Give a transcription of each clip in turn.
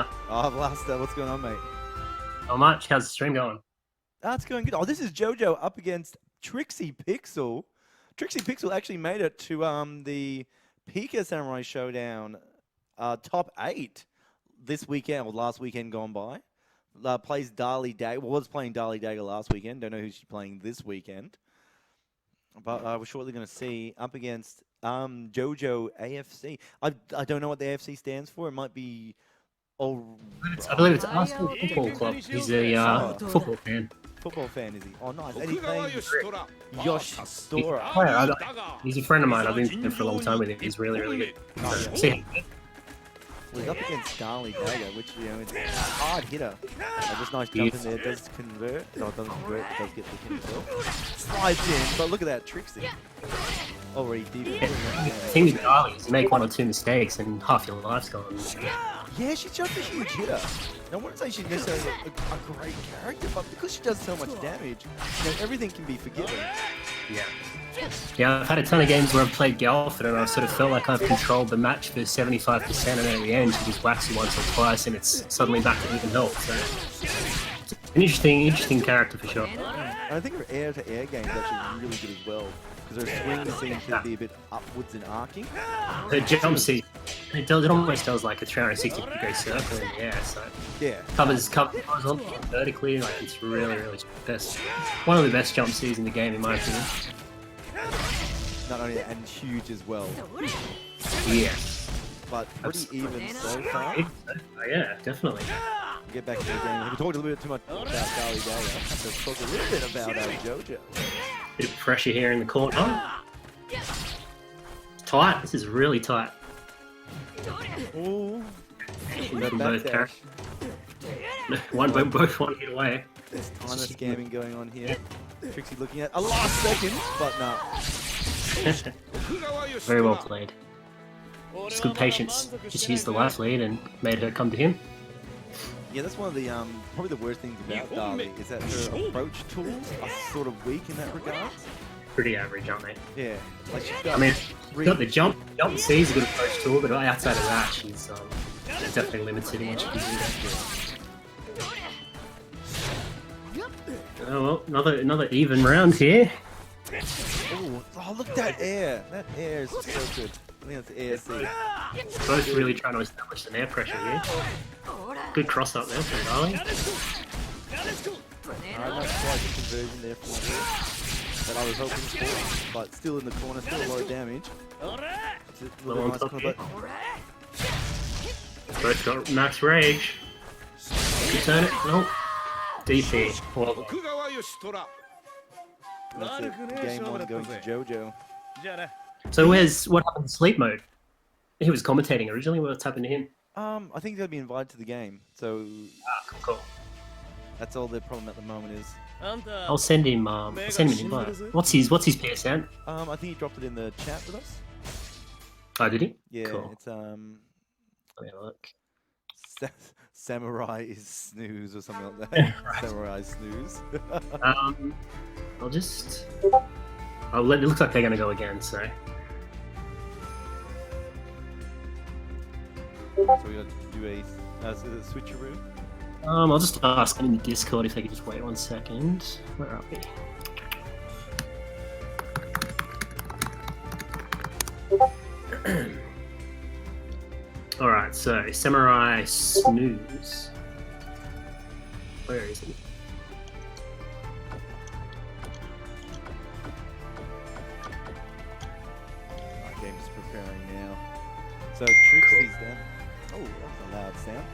Blaster. Oh, Blaster, what's going on, mate? Not much. How's the stream going? It's going good. Oh, this is JoJo up against Trixie Pixel. Trixie Pixel actually made it to the Pika Samurai Showdown top 8 this weekend, or last weekend gone by. Plays Dali Dagger. Well, was playing Dali Dagger last weekend. Don't know who she's playing this weekend. But we're shortly going to see up against JoJo AFC. I don't know what the AFC stands for. It might be... I believe it's Arsenal Football Club. He's a football fan. Football fan, is he? Oh, nice. And he's playing Yosh Stora. He's a friend of mine. I've been there for a long time with him. He's really, really good. See, Well, he's up against Dali Dagger, which, you know, is a hard hitter. Just nice jump in there. Does convert. No, it doesn't convert. It does get the kill himself. Slides in, but look at that, Trixie. Already deep. thing with Dali is you make one or two mistakes and half your life's gone. Yeah, she's just a huge hitter. I wouldn't say she's necessarily a great character, but because she does so much damage, you know, everything can be forgiven. Yeah. Yeah, I've had a ton of games where I've played Galford and I sort of felt like I've controlled the match for 75%, and at the end she just whacks you once or twice and it's suddenly back to even health. So it's an interesting character for sure. I think her air-to-air game is actually really good as well, because her swing seems to be a bit upwards and arcing. Her jump seat, it almost does like a 360-degree circle in the air, so yeah, covers on vertically. Like it's really best, one of the best jump seats in the game in my opinion. Not only that, and huge as well. Yeah. But pretty even so far. Yeah, definitely. We'll get back to the game. We talked a little bit too much about Dali Dagger. Let's talk a little bit about JoJo. Bit of pressure here in the corner. Tight. This is really tight. Ooh. From both characters. Both one hit away. There's a ton of scamming going on here. Trixie looking at a last second, but no. Very well played. Just good patience. Just used the life lead and made her come to him. Yeah, that's one of the probably the worst things about Dali is that her approach tools are sort of weak in that regard. Pretty average, aren't they? Yeah, like she's got. I mean, she's got the jump C is a good approach tool, but outside of that, she's definitely limited in what she can do. Oh well, another even round here. Oh, look at that air! That air is so good. I think that's ASC. Both really trying to establish some air pressure here. Good cross up there from Dali. Alright, not quite the conversion there for that I was hoping for, but still in the corner, still a lot of damage. It's a little nice corner, but both got max rage. You turn it? Nope. DP. Well, that's it. Game 1 going to JoJo. So what happened to sleep mode? He was commentating originally. What's happened to him? I think he's gonna be invited to the game. So Cool. that's all the problem at the moment is. I'll send him. Send him an invite. What's his PSN? I think he dropped it in the chat with us. Oh, did he? Yeah, Cool. it's Let me have a look. Samurai is snooze or something like that. Samurai snooze. I'll just. It looks like they're gonna go again. So. So we got to do a switcheroo. I'll just ask in the Discord if they could just wait 1 second. Where are we? Alright, so Samurai Snooze. Where is he? Our game's preparing now. So Trixie's down. Oh, that was a loud sound.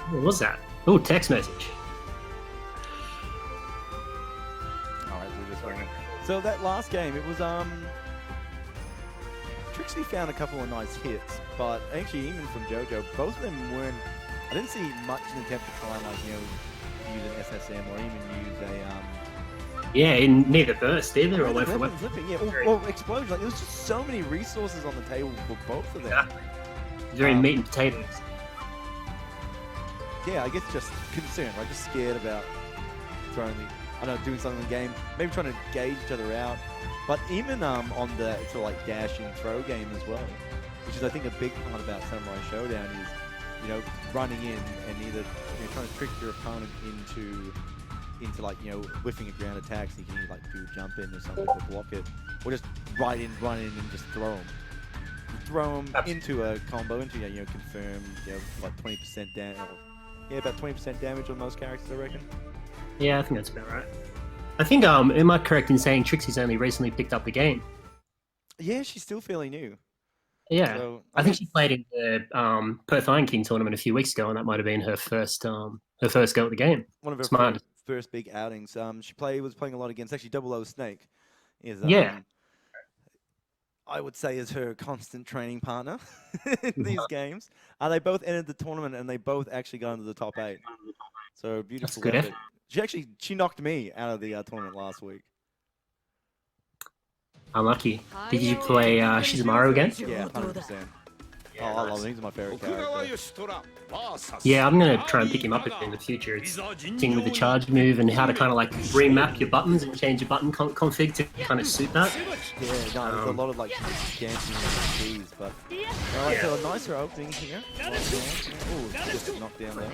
What was that? Oh, text message. Alright, we're just waiting. So that last game, it was Trixie found a couple of nice hits, but actually even from JoJo, both of them weren't. I didn't see much in attempt to try and use an SSM or even use a Yeah, in neither burst either, or went for weapon. flipping, yeah, or explosion. Like there was just so many resources on the table for both of them. Yeah. Very meat and potatoes. Yeah, I guess just concerned, right? Just scared about throwing doing something in the game, maybe trying to gauge each other out. But even on the sort of like dash and throw game as well, which is I think a big part about Samurai Showdown is you know, running in and either trying to trick your opponent into like, you know, whiffing a ground attack so you can like do a jump in or something to block it, or just run in and just throw them. Throw them into a combo, into you know, confirm, you know, like 20% damage. Yeah, about 20% damage on most characters, I reckon. Yeah, I think that's about right. I think, am I correct in saying Trixie's only recently picked up the game? Yeah, she's still fairly new. Yeah. So, I think she played in the Perth Iron King tournament a few weeks ago, and that might have been her first go at the game. one of her Smart. first big outings. She was playing a lot against actually Double O Snake. Yeah. I would say is her constant training partner in these games. They both entered the tournament and they both actually got into the top 8. So beautiful good effort. She knocked me out of the tournament last week. Unlucky. Did you play Shizumaru again? Yeah, 100%. Yeah, I nice. love him. He's my favorite character. Yeah, I'm going to try and pick him up in the future. It's thing with the charge move and how to kind of like remap your buttons and change your button config to kind of suit that. Yeah, no, there's a lot of like dancing and keys, but like a nicer opening here. Oh, just knocked down there.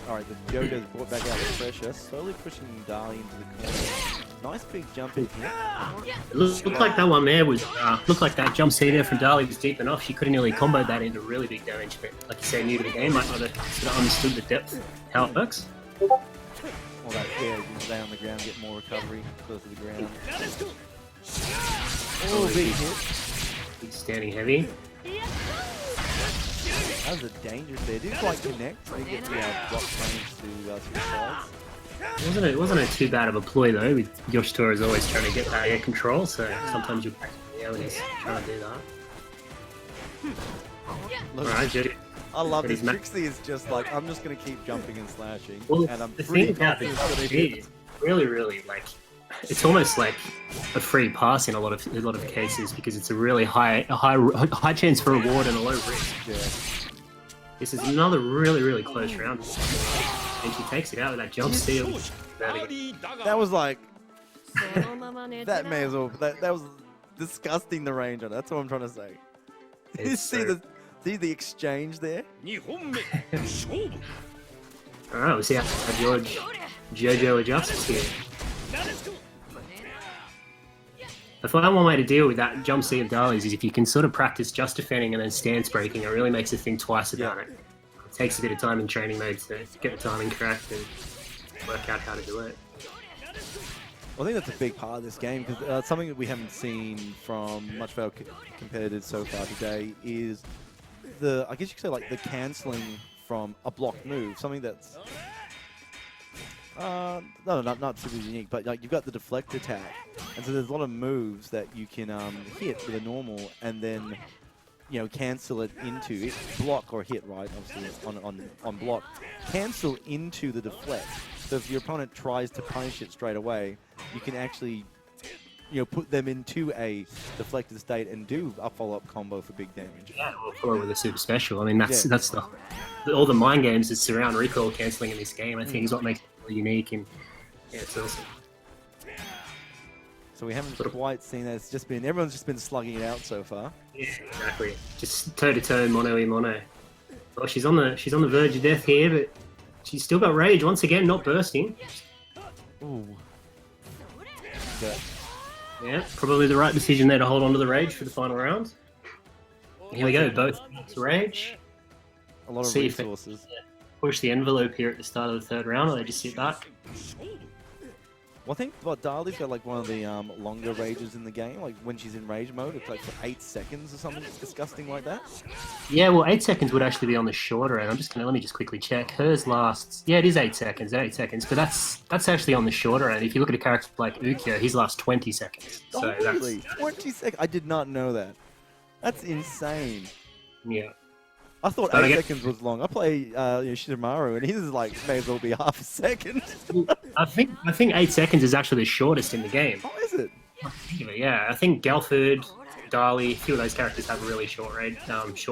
Alright, the Jojo's brought back out the pressure, slowly pushing Dali into the corner. Nice big jump in here. It looked like that one there was, looked like that jump C there from Dali was deep enough. She could have nearly comboed that into really big damage, but like you say, new to the game, might not have sort of understood the depth, how it works. All that, yeah, you can stay on the ground, get more recovery, close to the ground. Oh, big hit. Big standing heavy. That was a dangerous there. Didn't quite connect. They get the block frames to the sides. It wasn't a too bad of a ploy though. With Yoshitora is always trying to get that air control, so sometimes you're when he's trying to do that. Alright, Jody. I love this. Trixie is just like, I'm just going to keep jumping and slashing. Well, and I'm the thing about this is really like, it's almost like a free pass in a lot of cases because it's a really high chance for reward and a low risk. Yeah. This is another really close round, and she takes it out with that jump steal. That was like that may as well. That was disgusting. The range on it. That's what I'm trying to say. You see the exchange there. Alright, we'll see how Jojo adjusts here. I find one way to deal with that jump C of Dali's is if you can sort of practice just defending and then stance breaking, it really makes you think twice about it. It takes a bit of time in training mode to get the timing correct and work out how to do it. I think that's a big part of this game because something that we haven't seen from much of our competitors so far today is I guess you could say like the cancelling from a blocked move, something that's not super unique, but like you've got the deflect attack, and so there's a lot of moves that you can hit with a normal, and then cancel it into block or hit, right? Obviously on block, cancel into the deflect. So if your opponent tries to punish it straight away, you can actually put them into a deflected state and do a follow-up combo for big damage. Yeah, or follow with a super special. I mean, that's all the mind games that surround recoil cancelling in this game. I think is what makes it really unique, and yeah, it's awesome. So we haven't quite seen that. It's just been everyone's just been slugging it out so far. Yeah, exactly. Just toe to toe, mono e mono. Well, she's on the verge of death here, but she's still got rage once again, not bursting. Ooh. Yeah, probably the right decision there to hold on to the rage for the final round. Here we go, both rage. A lot of resources. Push the envelope here at the start of the third round, or they just sit back. Well, I think Dali's got like one of the longer rages in the game. Like when she's in rage mode, it's like for 8 seconds or something disgusting like that. Yeah, well, 8 seconds would actually be on the shorter end. Let me just quickly check. Hers lasts, yeah, it is 8 seconds, but that's actually on the shorter end. If you look at a character like Ukyo, his lasts 20 seconds. So really? 20 seconds? I did not know that. That's insane. Yeah. I thought 8 seconds was long. I play Shizumaru, and his is like may as well be half a second. I think 8 seconds is actually the shortest in the game. Oh, is it? Yeah, I think Galford, Dali, a few of those characters have really short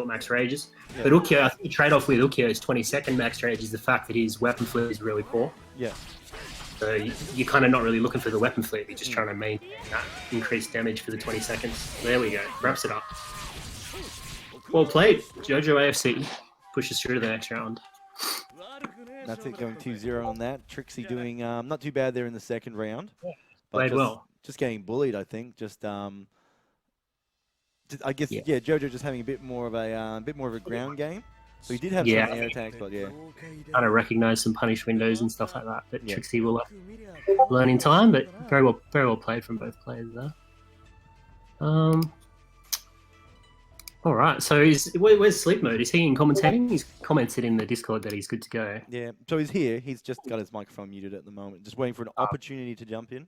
max rages. Yeah. But Ukyo, I think the trade-off with Ukyo's 20-second max rage is the fact that his weapon flip is really poor. Yeah. So you're kind of not really looking for the weapon flip. You're just trying to maintain that increased damage for the 20 seconds. There we go. Wraps it up. Well played, Jojo AFC. pushes through to the next round. That's it, going 2-0 on that. Trixie doing not too bad there in the second round. But Played well. just getting bullied, I think. I guess Jojo just having a bit more of a ground game. So he did have some air attacks, but Kind of recognize some punish windows and stuff like that. But Trixie will learn in time. But very well played from both players there. All right. So where's Sleep Mode? Is he in commentating? He's commented in the Discord that he's good to go. Yeah. So he's here. He's just got his microphone muted at the moment, just waiting for an opportunity to jump in.